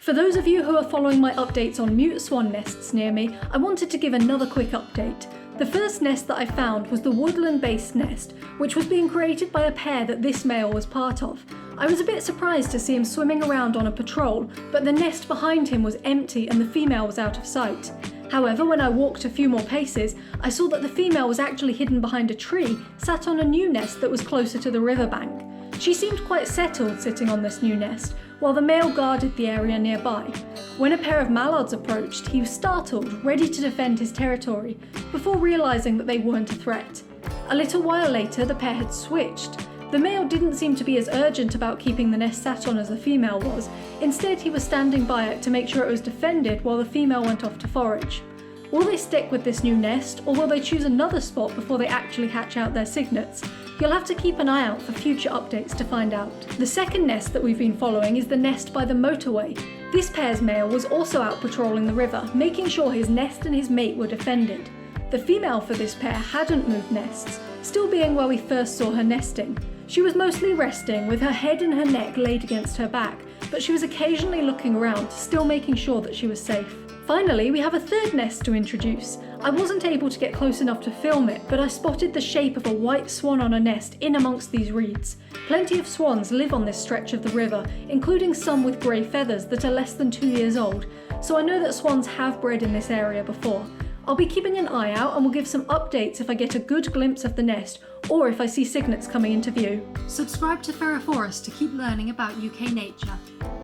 For those of you who are following my updates on mute swan nests near me, I wanted to give another quick update. The first nest that I found was the woodland-based nest, which was being created by a pair that this male was part of. I was a bit surprised to see him swimming around on a patrol, but the nest behind him was empty and the female was out of sight. However, when I walked a few more paces, I saw that the female was actually hidden behind a tree, sat on a new nest that was closer to the riverbank. She seemed quite settled sitting on this new nest, while the male guarded the area nearby. When a pair of mallards approached, he was startled, ready to defend his territory, before realising that they weren't a threat. A little while later, the pair had switched. The male didn't seem to be as urgent about keeping the nest sat on as the female was. Instead, he was standing by it to make sure it was defended while the female went off to forage. Will they stick with this new nest, or will they choose another spot before they actually hatch out their cygnets? You'll have to keep an eye out for future updates to find out. The second nest that we've been following is the nest by the motorway. This pair's male was also out patrolling the river, making sure his nest and his mate were defended. The female for this pair hadn't moved nests, still being where we first saw her nesting. She was mostly resting, with her head and her neck laid against her back, but she was occasionally looking around, still making sure that she was safe. Finally, we have a third nest to introduce. I wasn't able to get close enough to film it, but I spotted the shape of a white swan on a nest in amongst these reeds. Plenty of swans live on this stretch of the river, including some with grey feathers that are less than 2 years old, so I know that swans have bred in this area before. I'll be keeping an eye out and will give some updates if I get a good glimpse of the nest, or if I see cygnets coming into view. Subscribe to Ferroforest to keep learning about UK nature.